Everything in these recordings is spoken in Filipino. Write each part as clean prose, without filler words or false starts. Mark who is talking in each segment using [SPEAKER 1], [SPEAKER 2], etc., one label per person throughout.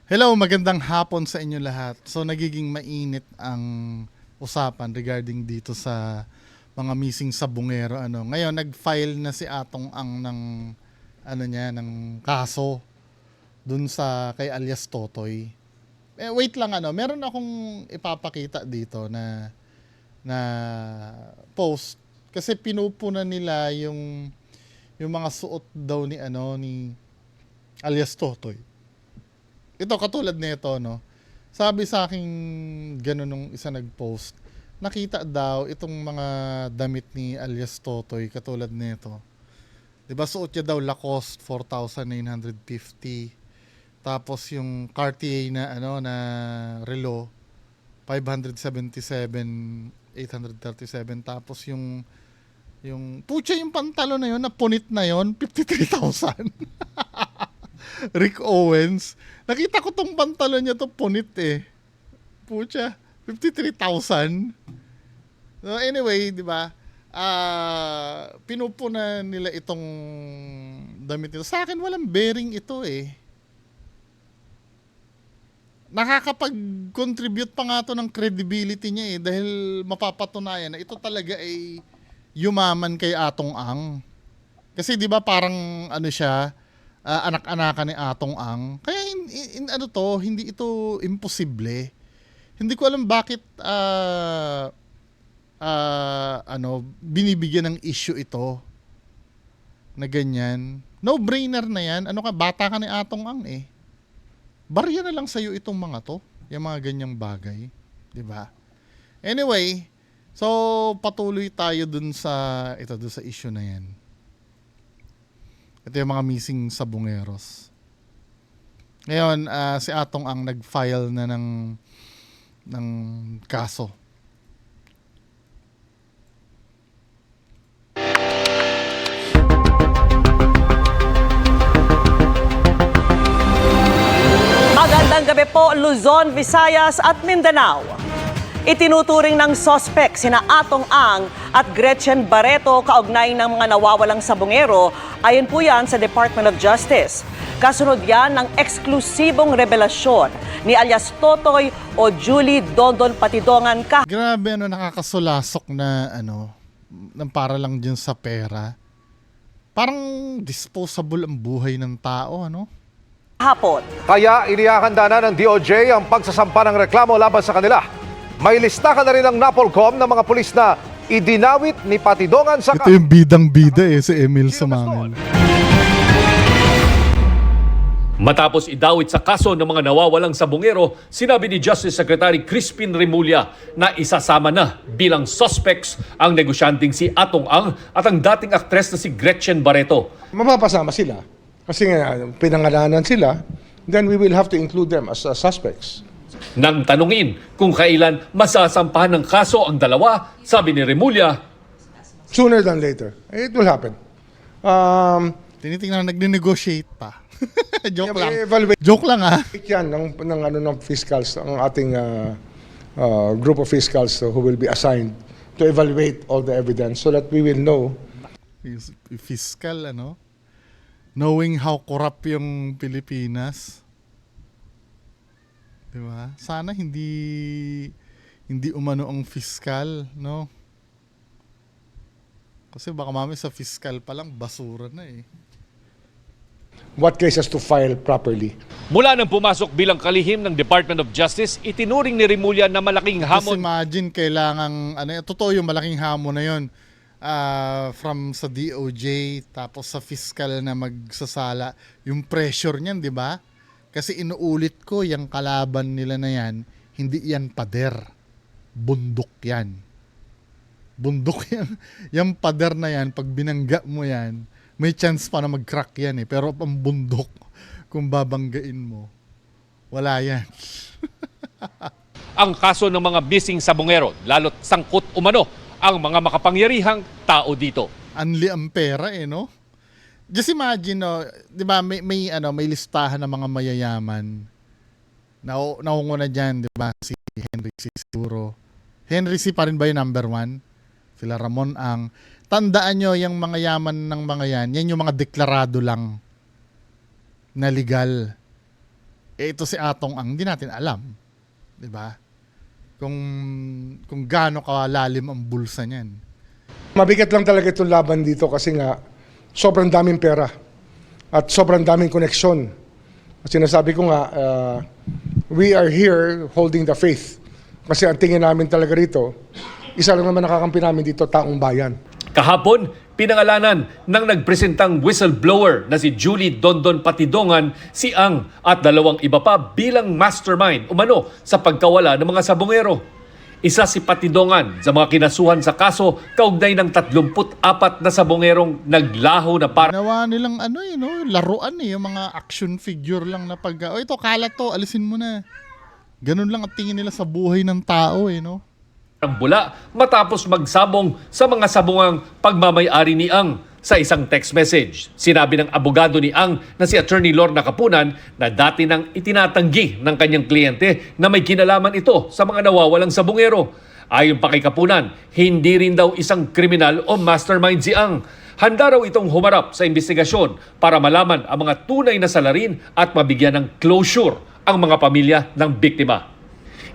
[SPEAKER 1] Hello, magandang hapon sa inyo lahat. So nagiging mainit ang usapan regarding dito sa mga missing sa Bungero Ngayon nag-file na si Atong Ang ng ng kaso dun sa kay alias Totoy. Wait lang meron akong ipapakita dito na post kasi pinupunan nila yung mga suot daw ni alias Totoy. Ito katulad nito Sabi sa akin gano'n nung isa nag-post, nakita daw itong mga damit ni alias Totoy katulad nito. 'Di ba suot niya daw Lacoste 4,950. Tapos yung Cartier na relo 577,837. Tapos yung pucha yung pantalon na yun na punit na yun 53,000. Rick Owens. Nakita ko tong pantalon niya to punit eh. Pucha, 53,000. So anyway, 'di ba? Pinupunan nila itong damit nito. Sa akin walang bearing ito eh. Nakakapag-contribute pa nga to ng credibility niya eh dahil mapapatunayan na ito talaga ay yumaman kay Atong Ang. Kasi 'di ba parang siya, anak-anakan ni Atong Ang. Kaya hindi ito imposible. Hindi ko alam bakit binibigyan ng issue ito na ganyan. No-brainer na yan. Bata ka ni Atong Ang eh. Barya na lang sa'yo itong mga to. Yung mga ganyang bagay. 'Di ba? Anyway, so patuloy tayo dun sa issue na yan. Ito yung mga missing sa Bungeros. Ngayon, si Atong Ang nag-file na ng kaso.
[SPEAKER 2] Magandang gabi po, Luzon, Visayas at Mindanao. Itinuturing ng sospek sina Atong Ang at Gretchen Barreto kaugnay ng mga nawawalang sabungero, ayon po yan sa Department of Justice. Kasunod yan ng eksklusibong revelasyon ni alias Totoy o Julie Dondon Patidongan
[SPEAKER 1] Grabe nakakasulasok na ng para lang dyan sa pera. Parang disposable ang buhay ng tao
[SPEAKER 2] kahapon.
[SPEAKER 3] Kaya inihahanda na ng DOJ ang pagsasampa ng reklamo laban sa kanila. May listahan na rin ng NAPOLCOM ng mga pulis na idinawit ni Patidongan sa...
[SPEAKER 1] Ito yung bidang-bida si Emil Sumangil.
[SPEAKER 4] Matapos idawit sa kaso ng mga nawawalang sabungero, sinabi ni Justice Secretary Crispin Remulla na isasama na bilang suspects ang negosyanteng si Atong Ang at ang dating aktres na si Gretchen Barreto.
[SPEAKER 5] Mapapasama sila. Kasi nga, pinangalanan sila, then we will have to include them as suspects.
[SPEAKER 4] Nang tanungin kung kailan masasampahan ng kaso ang dalawa, sabi ni Remulla,
[SPEAKER 5] Sooner than later. It will happen.
[SPEAKER 1] Tinitingnan nagne-negotiate pa. Joke lang.
[SPEAKER 5] Evaluate
[SPEAKER 1] Joke lang
[SPEAKER 5] yan ng fiscals, ang ating group of fiscals who will be assigned to evaluate all the evidence so that we will know.
[SPEAKER 1] Fiscal knowing how corrupt yung Pilipinas. Diba? Sana hindi umano ang fiscal, no? Kasi baka mami sa fiscal pa lang basura na eh.
[SPEAKER 5] What cases to file properly.
[SPEAKER 4] mula nang pumasok bilang kalihim ng Department of Justice, itinuring ni Remulla na malaking
[SPEAKER 1] Just
[SPEAKER 4] hamon.
[SPEAKER 1] imagine kailangan, totoo yung malaking hamon na yun. From sa DOJ, tapos sa fiscal na magsasala, yung pressure niyan, di ba? Kasi inuulit ko, yung kalaban nila na yan, hindi yan pader. Bundok yan. Bundok yan. Yung pader na yan, pag binangga mo yan, may chance pa na mag-crack yan eh. Pero ang bundok, kung babanggain mo, wala yan.
[SPEAKER 4] Ang kaso ng mga missing sabungero, lalo't sangkot umano ang mga makapangyarihang tao dito.
[SPEAKER 1] Anli ang pera no? Just imagine, 'di ba, may listahan ng mga mayayaman. Naunguna diyan, 'di ba, si Henry C. siguro. Henry C. pa rin ba yung number 1? Sila Ramon Ang. Tandaan nyo, yung mga yaman ng mga yan yung mga deklarado lang na legal. ito si Atong Ang, hindi natin alam. 'Di ba? Kung gaano kalalim ang bulsa niyan.
[SPEAKER 5] Mabigat lang talaga itong laban dito kasi nga sobrang daming pera at sobrang daming koneksyon. At sinasabi ko nga, we are here holding the faith. Kasi ang tingin namin talaga rito, isa lang naman nakakampi namin dito, taong bayan.
[SPEAKER 4] Kahapon, pinangalanan ng nagpresentang whistleblower na si Julie Dondon Patidongan, si Ang at 2 iba pa bilang mastermind umano sa pagkawala ng mga sabongero. Isa si Patidongan sa mga kinasuhan sa kaso kaugnay ng 34 na sabongerong naglaho na para
[SPEAKER 1] Nawa nilang laruan yung mga action figure lang na ito kalat to, alisin mo na. Ganun lang ang tingin nila sa buhay ng tao no.
[SPEAKER 4] ang bula matapos magsabong sa mga sabungang pagmamay-ari ni Ang sa isang text message. Sinabi ng abogado ni Ang na si Attorney Lorna Kapunan na dati nang itinatanggi ng kanyang kliyente na may kinalaman ito sa mga nawawalang sabungero. Ayon pa kay Kapunan, hindi rin daw isang kriminal o mastermind si Ang. Handa raw itong humarap sa investigasyon para malaman ang mga tunay na salarin at mabigyan ng closure ang mga pamilya ng biktima.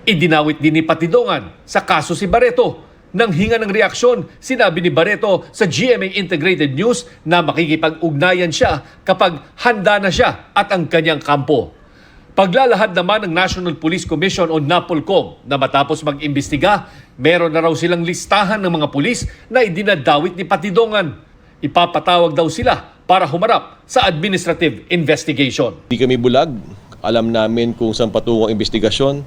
[SPEAKER 4] Idinawit din ni Patidongan sa kaso si Barreto. Nang hinga ng reaksyon, sinabi ni Barreto sa GMA Integrated News na makikipag-ugnayan siya kapag handa na siya at ang kanyang kampo. Paglalahad naman ng National Police Commission o NAPOLCOM na matapos mag-imbestiga, meron na raw silang listahan ng mga pulis na idinadawit ni Patidongan. Ipapatawag daw sila para humarap sa administrative investigation.
[SPEAKER 6] Hindi kami bulag. Alam namin kung saan patungo ang investigasyon.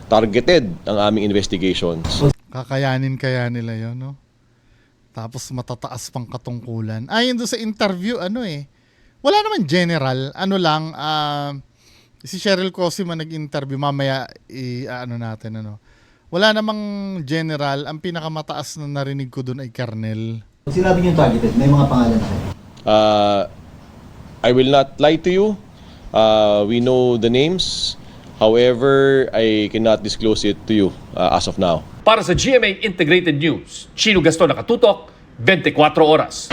[SPEAKER 6] Targeted ang aming investigation.
[SPEAKER 1] Kakayanin kaya nila yun, no? Tapos matataas pang katungkulan. Ayon doon sa interview, wala naman general. Si Cheryl Cosima nag-interview, mamaya natin, Wala namang general. Ang pinakamataas na narinig ko doon ay Colonel.
[SPEAKER 7] Sinabi niyo targeted, may mga pangalan na kayo?
[SPEAKER 6] I will not lie to you. We know the names. However, I cannot disclose it to you as of now.
[SPEAKER 4] Para sa GMA Integrated News, Chino Gaston nakatutok, 24 oras.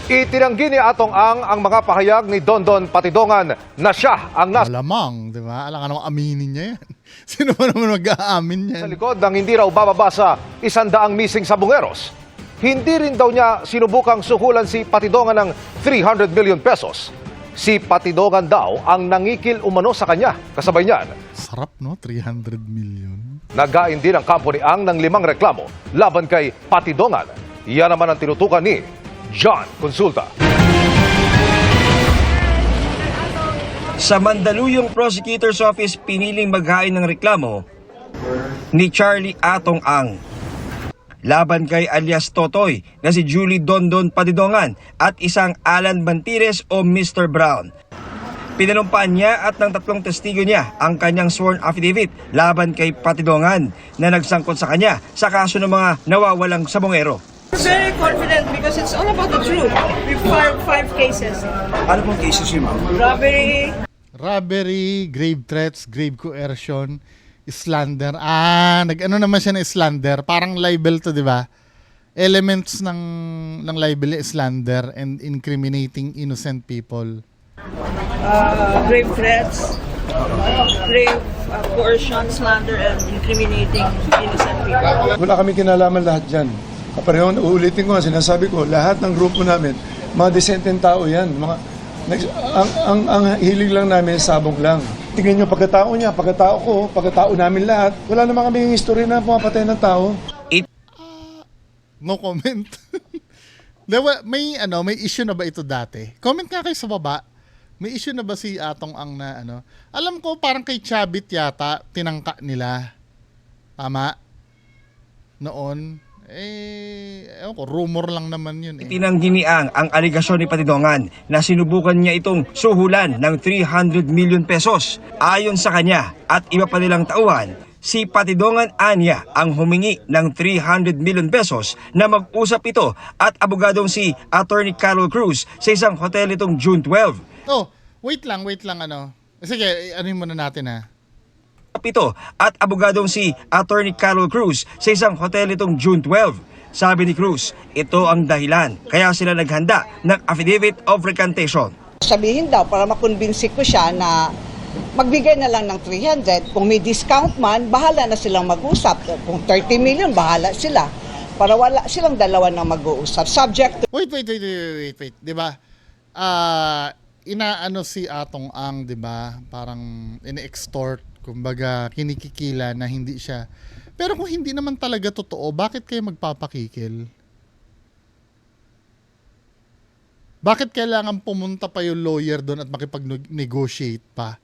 [SPEAKER 3] Itinanggi ni Atong Ang mga pahayag ni Dondon Patidongan na siya ang nasa
[SPEAKER 1] Malamang, di ba? Alam ka naman aminin niya yan. Sino ba naman mag-aamin yan?
[SPEAKER 3] likod ng hindi raw bababa sa 100 missing sabungeros. Hindi rin daw niya sinubukang suhulan si Patidongan ng 300 million pesos. Si Patidongan daw ang nangikil umano sa kanya. Kasabay niyan,
[SPEAKER 1] Sarap, no? 300 million.
[SPEAKER 3] nagain din ang kampo ni Ang ng 5 reklamo laban kay Patidongan. Yan naman ang tinutukan ni John Consulta.
[SPEAKER 8] Sa Mandaluyong Prosecutor's Office, piniling maghain ng reklamo ni Charlie Atong Ang laban kay alias Totoy na si Julie Dondon Patidongan at isang Alan Bantires o Mr. Brown. Pinanumpaan niya at ng 3 testigo niya ang kanyang sworn affidavit laban kay Patidongan na nagsangkot sa kanya sa kaso ng mga nawawalang sabongero.
[SPEAKER 9] Very confident because it's all about the truth. We filed 5 cases.
[SPEAKER 8] Ano pong cases yun, ma'am?
[SPEAKER 1] Robbery, grave threats, grave coercion, slander. Nag-ano naman siya na slander. Parang libel to, di ba? Elements ng libel is slander and incriminating innocent people.
[SPEAKER 9] Grave threats, grave coercion, slander, and incriminating innocent people.
[SPEAKER 5] Wala kami kinalaman lahat dyan. Kapareho, uulitin ko nga, sinasabi ko, lahat ng grupo namin, mga desenteng tao yan. Ang hilig lang namin, sabong lang. Tingnan nyo, pagkatao niya, pagkatao namin lahat, wala naman kami history na pumapatay ng tao.
[SPEAKER 1] No comment. May issue na ba ito dati? Comment nga kayo sa baba. May issue na ba si Atong Ang na Alam ko parang kay Chabit yata tinangka nila. Tama? Noon. Ewan ko, rumor lang naman yun.
[SPEAKER 8] Tinanggi ni Ang aligasyon ni Patidongan na sinubukan niya itong suhulan ng 300 million pesos. Ayon sa kanya at iba pa nilang tauhan, si Patidongan anya ang humingi ng 300 million pesos na mag-usap ito at abogadong si Attorney Carol Cruz sa isang hotel itong June 12.
[SPEAKER 1] Wait lang, Sige, anuhin muna natin ha.
[SPEAKER 8] Ito at abogadong si Attorney Carol Cruz sa isang hotel itong June 12. Sabi ni Cruz, ito ang dahilan kaya sila naghanda ng affidavit of recantation.
[SPEAKER 10] Sabihin daw para makonbinsi ko siya na
[SPEAKER 9] Magbigay na lang ng 300. Kung may discount man, bahala na silang mag-usap. Kung 30 million, bahala sila. Para wala silang dalawa na mag-uusap. Subject to...
[SPEAKER 1] Wait. 'Di ba? Inaano si Atong Ang, 'di ba? Parang ini-extort, kumbaga kinikikila na hindi siya. Pero kung hindi naman talaga totoo, bakit kayo magpapakikil? Bakit kailangan pumunta pa yung lawyer doon at makipag-negotiate pa?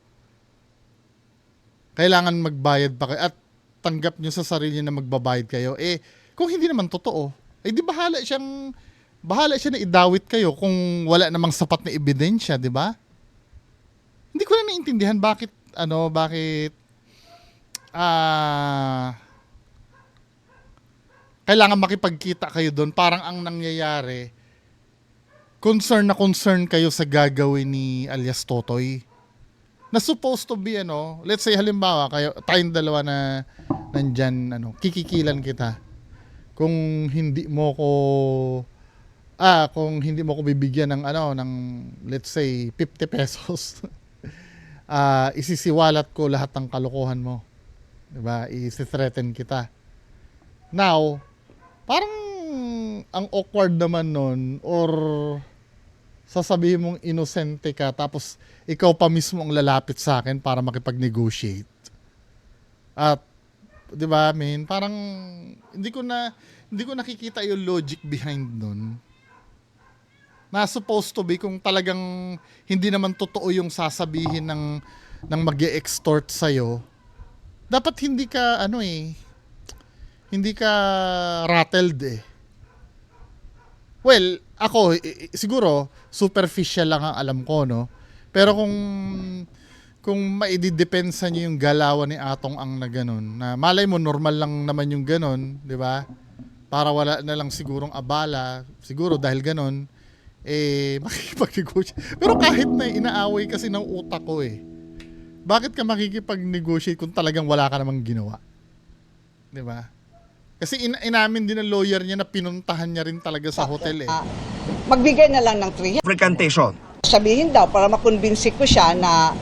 [SPEAKER 1] Kailangan magbayad pa kayo at tanggap nyo sa sarili na magbabayad kayo. Kung hindi naman totoo, di bahala siya na idawit kayo kung wala namang sapat na ebidensya, di ba? Hindi ko na naiintindihan bakit kailangan makipagkita kayo doon. Parang ang nangyayari, concern kayo sa gagawin ni alias Totoy. Na supposed to be, let's say halimbawa, tayong dalawa na nandyan, kikikilan kita. Kung hindi mo ko bibigyan ng let's say 50 pesos, isisiwalat ko lahat ng kalokohan mo. Diba? Isi-threaten kita. Now, parang ang awkward naman nun, or sasabihin mong inosente ka, tapos ikaw pa mismo ang lalapit sa akin para makipag-negotiate. At, di ba, parang hindi ko nakikita yung logic behind nun. Na supposed to be, kung talagang hindi naman totoo yung sasabihin ng mag-e-extort sa'yo, dapat hindi ka rattled Well, ako, siguro, superficial lang ang alam ko, no? Pero kung maididepensa niyo yung galawan ni Atong Ang na ganun, na malay mo, normal lang naman yung ganun, di ba? Para wala na lang sigurong abala, siguro dahil ganun, makikipag-negotiate. Pero kahit na inaaway kasi ng utak ko bakit ka makikipag-negotiate kung talagang wala ka namang ginawa? Di ba? Kasi inamin din ng lawyer niya na pinuntahan niya rin talaga sa hotel
[SPEAKER 9] Magbigay na lang ng 300.
[SPEAKER 8] Recantation.
[SPEAKER 9] Sabihin daw, para makonbinsi ko siya na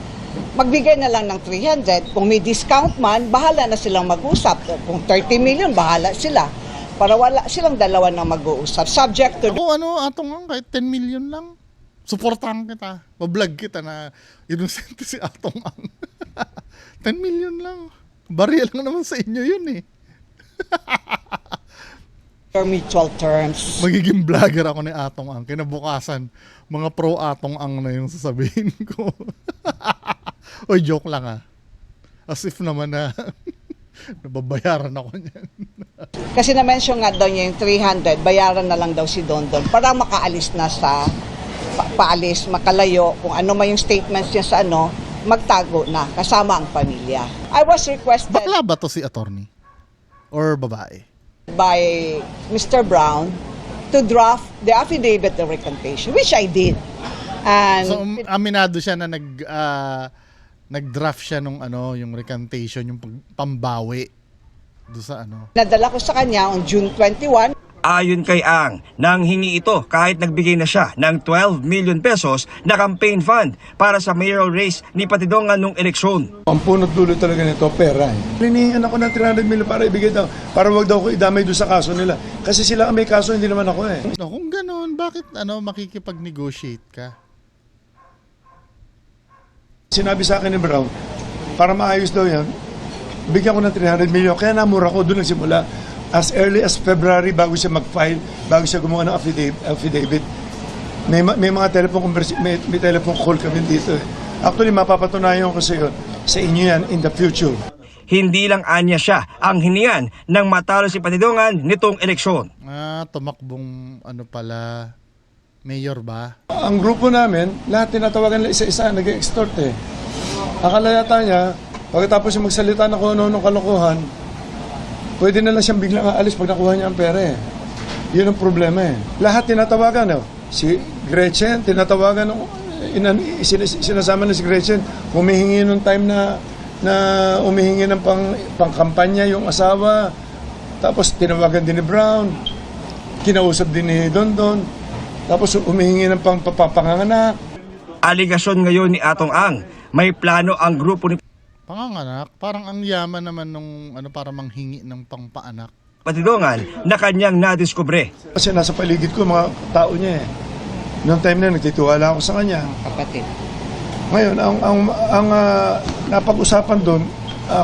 [SPEAKER 9] magbigay na lang ng 300. Kung may discount man, bahala na silang mag-usap. Kung 30 million, bahala sila. Para wala silang dalawa na mag-uusap. Subject to...
[SPEAKER 1] Ako Atong Ang, kahit 10 million lang. Suportahan kita. Mablog kita na inosente si Atong Ang. 10 million lang. Barya lang naman sa inyo yun
[SPEAKER 9] for mutual terms.
[SPEAKER 1] Magiging vlogger ako ni Atong Ang. Kinabukasan, mga pro Atong Ang na yung sasabihin ko. Oy, joke lang As if naman na nababayaran ako niyan.
[SPEAKER 9] Kasi na-mention nga daw niya yung 300, bayaran na lang daw si Dondon para makaalis na sa paalis, makalayo, kung ano man yung statements niya sa magtago na kasama ang pamilya. I was requested
[SPEAKER 1] Bakla ba to si attorney? Or babae?
[SPEAKER 9] by Mr. Brown to draft the affidavit of recantation, which I did. And
[SPEAKER 1] So aminado siya na nag-draft siya nung yung recantation, yung pambawi do sa
[SPEAKER 9] nadala ko sa kanya on June 21.
[SPEAKER 8] Ayon kay Ang, nang hingi ito kahit nagbigay na siya ng 12 million pesos na campaign fund para sa mayoral race ni Patidongan nung eleksyon.
[SPEAKER 5] Ang punot dulo talaga nito, pera Hinihingan ako ng 300 million para ibigay daw, para wag daw ko idamay doon sa kaso nila. Kasi sila ang may kaso, hindi naman ako
[SPEAKER 1] No, kung ganoon, bakit makikipag-negotiate ka?
[SPEAKER 5] Sinabi sa akin ni Brown, para maayos daw yan, bigyan ko ng 300 million. Kaya namura ko, doon nagsimula. As early as February, bago siya mag-file, bago siya gumawa ng affidavit, may mga may telephone call kami dito Actually, mapapatunayan ko sa inyo yan in the future.
[SPEAKER 8] Hindi lang anya siya ang hiniyan ng matalo si Patidongan nitong eleksyon.
[SPEAKER 1] Tumakbong mayor ba?
[SPEAKER 5] Ang grupo namin, lahat tinatawagan nila isa-isa, nag-extort Akala yata niya, pagkatapos yung magsalita na kung ano-anong kalokohan, pwede na lang siyang biglang aalis pag nakuha niya ang pera Yun ang problema Lahat tinatawagan Si Gretchen, tinatawagan sinasama na si Gretchen, humihingi nung time na umihingi ng pangkampanya yung asawa. Tapos tinawagan din ni Brown, kinausap din ni Dondon, tapos humihingi ng papanganak.
[SPEAKER 8] Aligasyon ngayon ni Atong Ang, May plano ang grupo ni
[SPEAKER 1] Panganganak, parang ang yaman naman nung para manghingi ng pangpaanak.
[SPEAKER 8] Patidongan na kanyang nadiskubre.
[SPEAKER 5] Kasi nasa paligid ko mga tao niya eh. Noong time na nagtitiwala ako sa kanya.
[SPEAKER 9] Kapatid.
[SPEAKER 5] Ngayon, ang napag-usapan doon,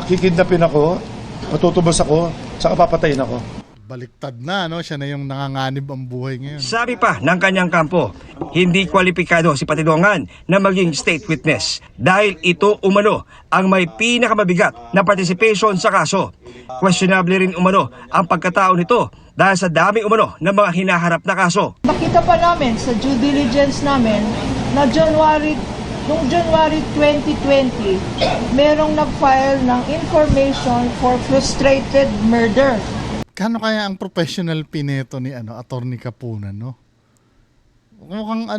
[SPEAKER 5] kikidnapin ako, matutubos ako, saka papatayin ako.
[SPEAKER 1] Baliktad na, no? Siya na yung nanganganib ang buhay ngayon.
[SPEAKER 8] Sabi pa ng kanyang kampo, hindi kwalipikado si Patidongan na maging state witness dahil ito umano ang may pinakamabigat na participation sa kaso. Questionable rin umano ang pagkatao nito dahil sa dami umano ng mga hinaharap na kaso.
[SPEAKER 10] Makita pa namin sa due diligence namin na noong January 2020, merong nag-file ng information for frustrated murder.
[SPEAKER 1] Kano kaya ang professional pineto ni Attorney Kapunan, no? Mukhang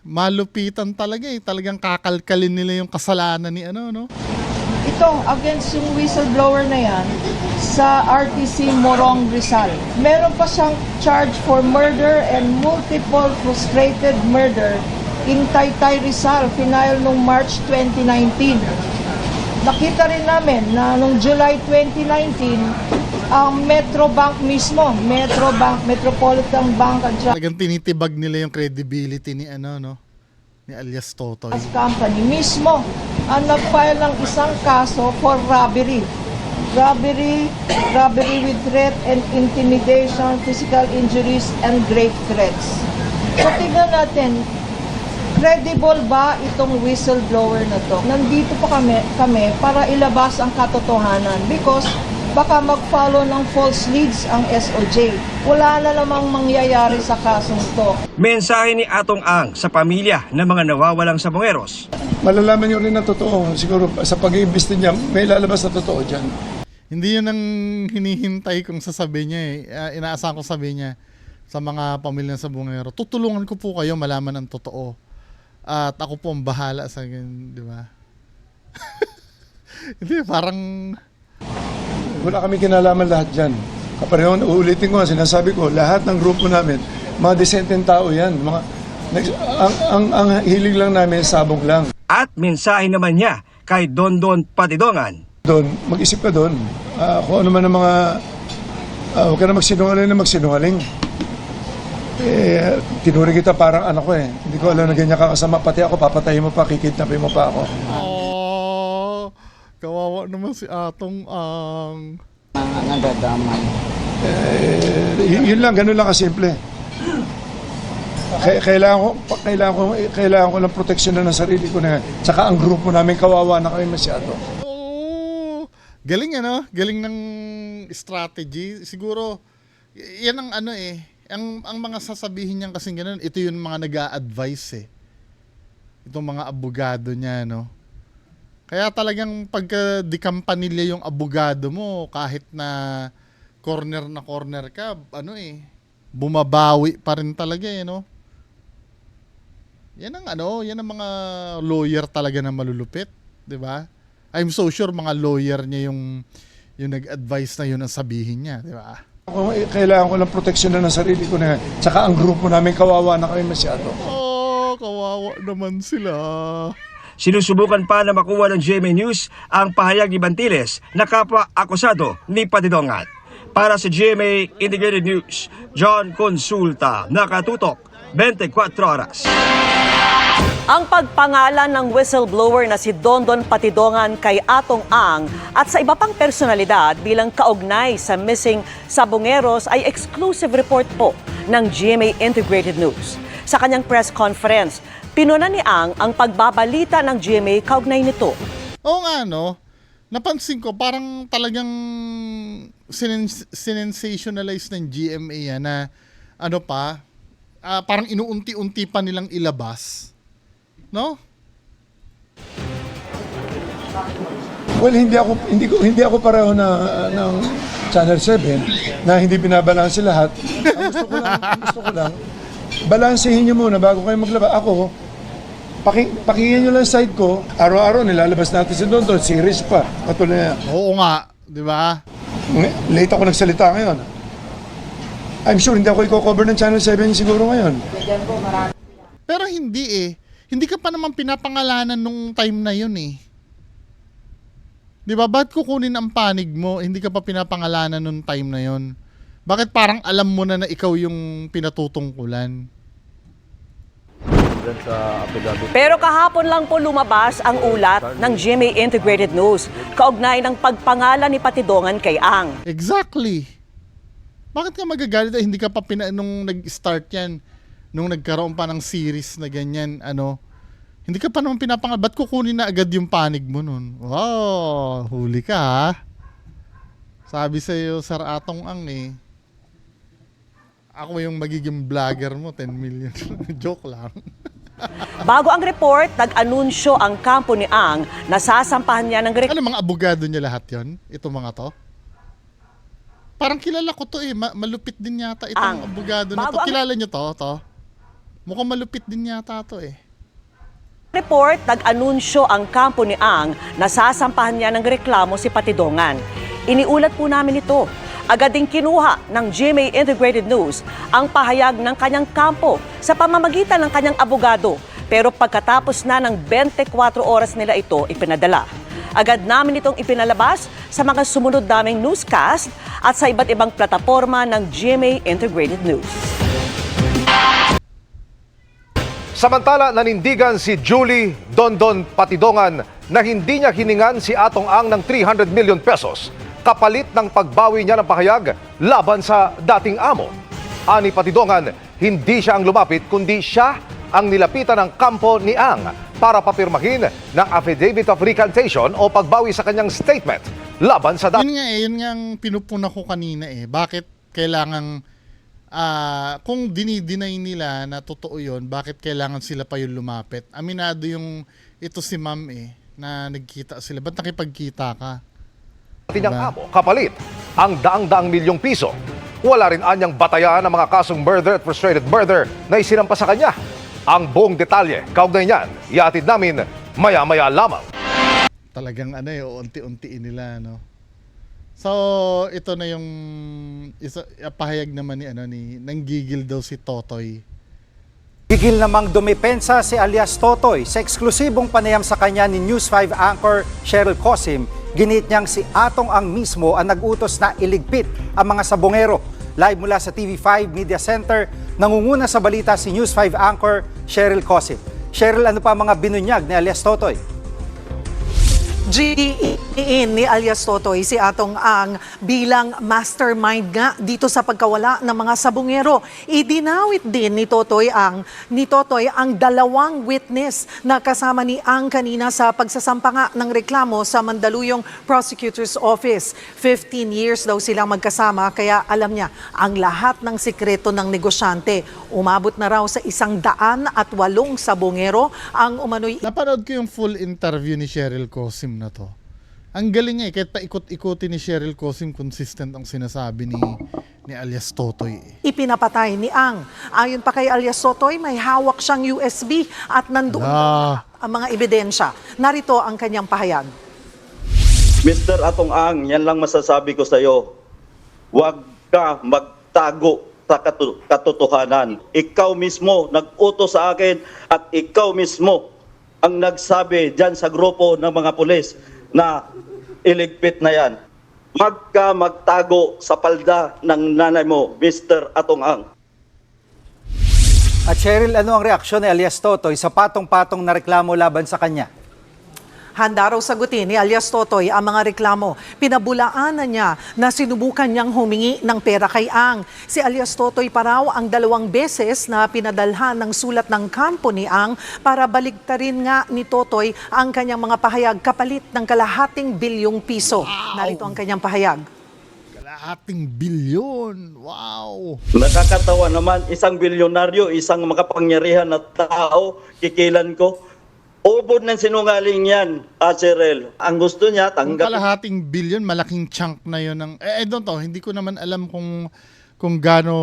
[SPEAKER 1] malupitan talaga eh. Talagang kakalkalin nila yung kasalanan ni no?
[SPEAKER 10] Ito, against yung whistleblower na yan, sa RTC Morong Rizal. Meron pa siyang charge for murder and multiple frustrated murder in Taytay Rizal, final noong March 2019. Nakita rin namin na noong July 2019, ang Metrobank mismo, Metropolitan Bank at
[SPEAKER 1] Talagang tinitibag nila yung credibility ni ni alias Totoy.
[SPEAKER 10] Company mismo ang nag-file ng isang kaso for robbery. Robbery with threat and intimidation, physical injuries, and grave threats. So tignan natin, credible ba itong whistleblower na to? Nandito pa kami para ilabas ang katotohanan because baka mag-follow ng false leads ang SOJ. Wala na namang mangyayari sa kasong to.
[SPEAKER 8] Mensahe ni Atong Ang sa pamilya ng mga nawawalang sabongeros.
[SPEAKER 5] Malalaman niyo rin na totoo. Siguro sa pag-iimbesti niya, may lalabas na totoo dyan.
[SPEAKER 1] Hindi yun ang hinihintay kong sasabihin niya eh. Inaasahan ko sabihin niya sa mga pamilya sa Bungero, tutulungan ko po kayo malaman ang totoo. At ako po ang bahala sa ganyan, di ba? Hindi, parang...
[SPEAKER 5] Wala kami kinalaman lahat dyan. Kaparehon, uulitin ko, sinasabi ko, lahat ng grupo namin, mga desenteng tao yan. Ang hilig lang namin, sabog lang.
[SPEAKER 8] At mensahe naman niya kay Dondon Patidongan.
[SPEAKER 5] Doon, mag-isip ka doon. Kung ano man ang mga... huwag ka na magsinungaling. Tinuri kita parang anak ko eh. Hindi ko alam na ganyan kakasama. Pati ako, papatayin mo pa, kikidnapin mo pa ako.
[SPEAKER 1] Kawawa naman si Atong Ang.
[SPEAKER 5] Yun lang, ganun lang kasimple. Kailangan ko ng proteksyon na ng sarili ko na. Tsaka ang grupo namin, kawawa na kami masyado.
[SPEAKER 1] Galing galing ng strategy. Siguro, yan ang ang mga sasabihin niyan kasi ganun, ito yung mga nag-a-advise eh. Itong mga abogado niya, no? Kaya talagang pagka-dikampa nila yung abogado mo, kahit na corner ka, bumabawi pa rin talaga eh, no? Yan ang mga lawyer talaga na malulupit, 'di ba? I'm so sure mga lawyer niya yung nag-advise na yun ang sabihin niya, 'di ba?
[SPEAKER 5] Kailangan ko ng proteksyon na ng sarili ko na. Tsaka ang grupo namin, kawawa na kami masyado.
[SPEAKER 1] Kawawa naman sila.
[SPEAKER 8] Sinusubukan pa na makuha ng GMA News ang pahayag ni Bantiles na kapwa-akusado ni Patidongan. Para sa GMA Integrated News, John Consulta, nakatutok 24 oras.
[SPEAKER 2] Ang pagpangalan ng whistleblower na si Dondon Patidongan kay Atong Ang at sa iba pang personalidad bilang kaugnay sa missing sabongeros ay exclusive report po ng GMA Integrated News. Sa kanyang press conference, pinuna ni Ang pagbabalita ng GMA kaugnay nito.
[SPEAKER 1] Oo nga, no? Napansin ko, parang talagang sinensationalize ng GMA yan na parang inuunti-unti pa nilang ilabas. No?
[SPEAKER 5] Well, hindi ako pareho ng Channel 7 na hindi binabalanse lahat. Ang gusto ko lang balansehin niyo muna bago kayo maglabas. Ako, pakinggan niyo lang side ko. Araw-araw nilalabas natin si Dondon, series pa. Patuloy na.
[SPEAKER 1] Oo nga, di ba?
[SPEAKER 5] Late ako nagsalita ngayon. I'm sure hindi ako i-cover ng Channel 7 siguro ngayon.
[SPEAKER 1] Pero hindi eh. hindi ka pa naman pinapangalanan nung time na yun eh. Di ba? Ba't kukunin ang panig mo? Hindi ka pa pinapangalanan nung time na yun. Bakit parang alam mo na ikaw yung pinatutungkulan?
[SPEAKER 2] Pero kahapon lang po lumabas ang ulat ng GMA Integrated News kaugnay ng pagpangalan ni Patidongan kay Ang.
[SPEAKER 1] Exactly. Bakit ka magagalit? Hindi ka pa nung nag-start yan, nung nagkaroon pa ng series na ganyan, hindi ka pa naman pinapangalan. Ba't kukunin na agad yung panig mo nun? Wow, huli ka ha. Sabi sa'yo, Sir Atong Ang eh. Ako yung magiging vlogger mo, 10 million. Joke lang.
[SPEAKER 2] Bago ang report, nag-anunsyo ang kampo ni Ang na sasampahan niya ng
[SPEAKER 1] Ano, mga abogado niya lahat yon? Ito mga to? Parang kilala ko to eh. Malupit din yata itong abogado na to. Kilala niyo to? Mukhang malupit din yata to eh.
[SPEAKER 2] Report, nag-anunsyo ang kampo ni Ang na sasampahan niya ng reklamo si Patidongan. Iniulat po namin ito. Agad ding kinuha ng GMA Integrated News ang pahayag ng kanyang kampo sa pamamagitan ng kanyang abogado. Pero pagkatapos na ng 24 oras nila ito ipinadala. Agad namin itong ipinalabas sa mga sumunod naming newscast at sa iba't ibang plataforma ng GMA Integrated News.
[SPEAKER 3] Samantala, nanindigan si Julie Dondon Patidongan na hindi niya hiningan si Atong Ang ng 300 million pesos kapalit ng pagbawi niya ng pahayag laban sa dating amo. Ani Patidongan, hindi siya ang lumapit kundi siya ang nilapitan ng kampo ni Ang para papirmahin ng affidavit of recantation o pagbawi sa kanyang statement laban sa dating.
[SPEAKER 1] Yun nga ang pinupuna ko kanina eh. Bakit kailangan kung dinideny nila na totoo yun, bakit kailangan sila pa yung lumapit? Aminado yung ito si ma'am eh, na nagkita sila. Ba't nakipagkita ka?
[SPEAKER 3] Niyang amo, kapalit ang daang-daang milyong piso. Wala rin anyang batayan ng mga kasong murder at frustrated murder na isinampa sa kanya. Ang buong detalye, kaugnay niyan, iatid namin maya-maya lamang.
[SPEAKER 1] Talagang unti-untiin nila, no? So, ito na yung pahayag naman ni nanggigil daw si Totoy.
[SPEAKER 11] Gigil namang dumipensa si alias Totoy sa eksklusibong panayam sa kanya ni News 5 anchor Cheryl Cosim. Ginit niyang si Atong Ang mismo ang nag-utos na iligpit ang mga sabongero. Live mula sa TV5 Media Center, nangunguna sa balita si News 5 anchor Cheryl Cosim. Cheryl, ano pa mga binunyag ni alias Totoy?
[SPEAKER 12] G.E.in ni alias Totoy si Atong Ang bilang mastermind nga dito sa pagkawala ng mga sabongero. Idinawit din ni Totoy ang dalawang witness na kasama ni Ang kanina sa pagsasampa nga ng reklamo sa Mandaluyong Prosecutor's Office. 15 years daw silang magkasama kaya alam niya ang lahat ng sikreto ng negosyante. Umabot na raw sa 108 sabongero ang umano'y.
[SPEAKER 1] Napanood ko yung full interview ni Cheryl Cosim na to. Ang galing kahit paikot-ikutin ni Cheryl Cosim, consistent ang sinasabi ni alias Totoy.
[SPEAKER 12] Ipinapatay ni Ang. Ayon pa kay alias Totoy, may hawak siyang USB at nandoon ang mga ebidensya. Narito ang kanyang pahayag.
[SPEAKER 13] Mr. Atong Ang, yan lang masasabi ko sa iyo. Huwag ka magtago sa katotohanan. Ikaw mismo nag-utos sa akin at ikaw mismo ang nagsabi dyan sa grupo ng mga pulis na iligpit na yan. Huwag ka magtago sa palda ng nanay mo, Mr. Atong Ang.
[SPEAKER 11] At Cheryl, ano ang reaksyon ni alias Totoy sa patong-patong na reklamo laban sa kanya?
[SPEAKER 12] Handa raw sagutin ni alias Totoy ang mga reklamo. Pinabulaanan niya na sinubukan niyang humingi ng pera kay Ang. Si alias Totoy pa raw ang 2 beses na pinadalhan ng sulat ng kampo ni Ang para baligtarin nga ni Totoy ang kanyang mga pahayag kapalit ng kalahating bilyong piso. Narito ang kanyang pahayag.
[SPEAKER 1] Kalahating bilyon! Wow!
[SPEAKER 13] Nakakatawa naman, isang bilyonaryo, isang makapangyarihan na tao, kikilan ko. Ubod ng sinungaling yan, Cheryl. Ang gusto niya, tanggap.
[SPEAKER 1] Kung kalahating bilyon, malaking chunk na yun. I don't know, hindi ko naman alam kung gaano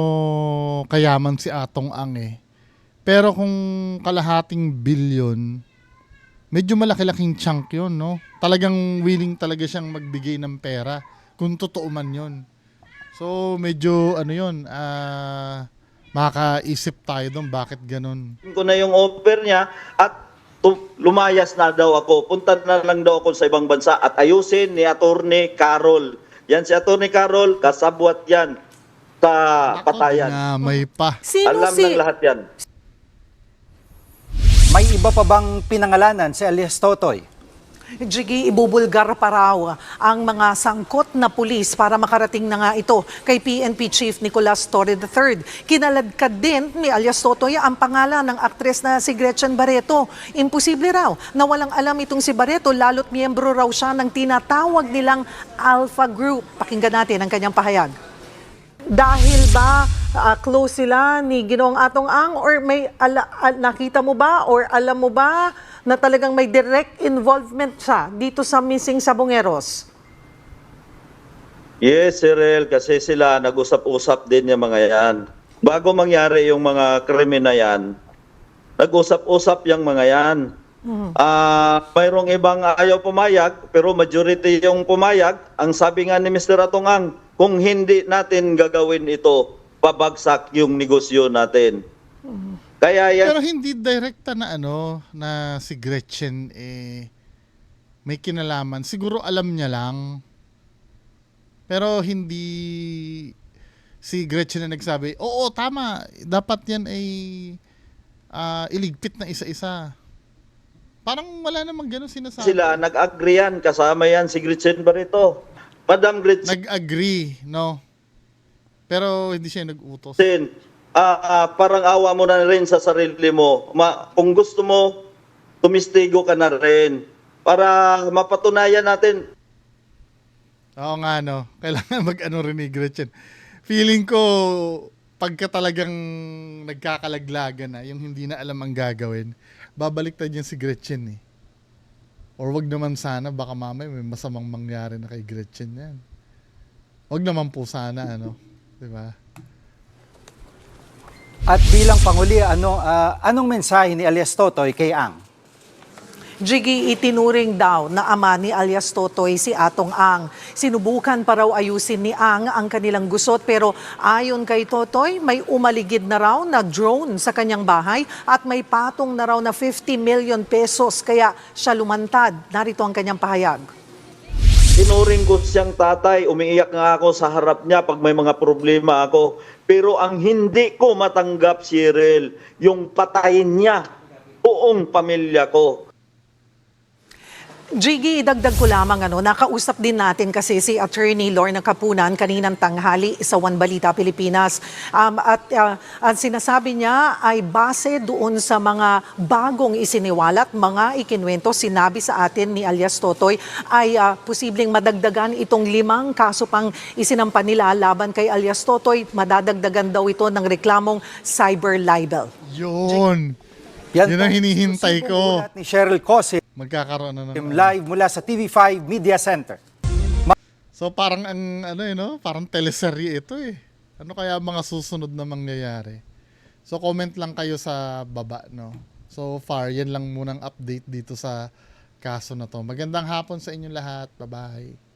[SPEAKER 1] kayaman si Atong Ang eh. Pero kung kalahating bilyon, medyo malaki-laking chunk yun, no? Talagang willing talaga siyang magbigay ng pera kung totoo man yun. So, medyo, makakaisip tayo doon bakit ganun.
[SPEAKER 13] ko na yung offer niya at lumayas na daw ako. Punta na lang daw ako sa ibang bansa at ayusin ni Attorney Carol. Yan si Attorney Carol, kasabwat yan sa patayan.
[SPEAKER 1] May pa.
[SPEAKER 13] Alam ng lahat yan.
[SPEAKER 11] May iba pa bang pinangalanan si alias Totoy?
[SPEAKER 12] Jiggy, ibubulgar pa raw ang mga sangkot na pulis para makarating na nga ito kay PNP Chief Nicolas Torre III. Kinaladkad din ni alias Totoy ang pangalan ng aktres na si Gretchen Barreto. Imposible raw na walang alam itong si Barreto, lalo't miyembro raw siya ng tinatawag nilang Alpha Group. Pakinggan natin ang kanyang pahayag. Dahil ba close sila ni Ginoong Atong Ang, or may nakita mo ba or alam mo ba na talagang may direct involvement siya dito sa missing Sabongeros?
[SPEAKER 13] Yes, Cyril, kasi sila nag-usap-usap din yung mga yan. Bago mangyari yung mga krimen na yan, nag-usap-usap yung mga yan. Mayroong ibang ayaw pumayag, pero majority yung pumayag. Ang sabi nga ni Mr. Atong Ang, kung hindi natin gagawin ito, pabagsak yung negosyo natin. Kaya yan.
[SPEAKER 1] Pero hindi direkta na na si Gretchen may kinalaman. Siguro alam niya lang. Pero hindi si Gretchen na nagsabi, oo, tama, dapat yan ay iligpit na isa-isa. Parang wala namang ganun sinasabi.
[SPEAKER 13] Sila nag-agree yan, kasama yan si Gretchen Barreto. Madam Gretchen.
[SPEAKER 1] Nag-agree, no? Pero hindi siya nag-utos.
[SPEAKER 13] Parang awa mo na rin sa sarili mo. Kung gusto mo, tumistigo ka na rin. Para mapatunayan natin.
[SPEAKER 1] Oo nga, no? Kailangan mag-ano rin ni Gretchen. Feeling ko, pagka talagang nagkakalaglagan na, yung hindi na alam ang gagawin, babaliktad yan si Gretchen eh. Or wag naman sana, baka mamaya may masamang mangyari na kay Gretchen yan. Wag naman po sana, diba?
[SPEAKER 11] At bilang panguli, anong mensahe ni alias Totoy kay Ang?
[SPEAKER 12] Jiggy, itinuring daw na ama ni alias Totoy si Atong Ang. Sinubukan pa raw ayusin ni Ang ang kanilang gusot, pero ayon kay Totoy, may umaligid na raw na drone sa kanyang bahay at may patong na raw na 50 million pesos, kaya siya lumantad. Narito ang kanyang pahayag.
[SPEAKER 13] Tinuring ko siyang tatay, umiiyak nga ako sa harap niya pag may mga problema ako. Pero ang hindi ko matanggap, Cyril, yung patayin niya buong pamilya ko.
[SPEAKER 12] Jiggy, idagdag ko lamang, nakausap din natin kasi si Attorney Lorna Kapunan kaninang tanghali sa One Balita Pilipinas. Ang sinasabi niya ay base doon sa mga bagong isiniwalat, mga ikinwento, sinabi sa atin ni alias Totoy, ay posibleng madagdagan itong 5 kaso pang isinampa nila laban kay alias Totoy. Madadagdagan daw ito ng reklamong cyber libel.
[SPEAKER 1] Yun ang hinihintay ko.
[SPEAKER 11] Ni Cheryl Cosim,
[SPEAKER 1] Magkakaroon na ng
[SPEAKER 11] live mula sa TV5 Media Center.
[SPEAKER 1] So parang parang teleserye ito eh. Ano kaya mga susunod na mangyayari? So comment lang kayo sa baba, no? So far, yan lang munang update dito sa kaso na to. Magandang hapon sa inyo lahat. Bye-bye.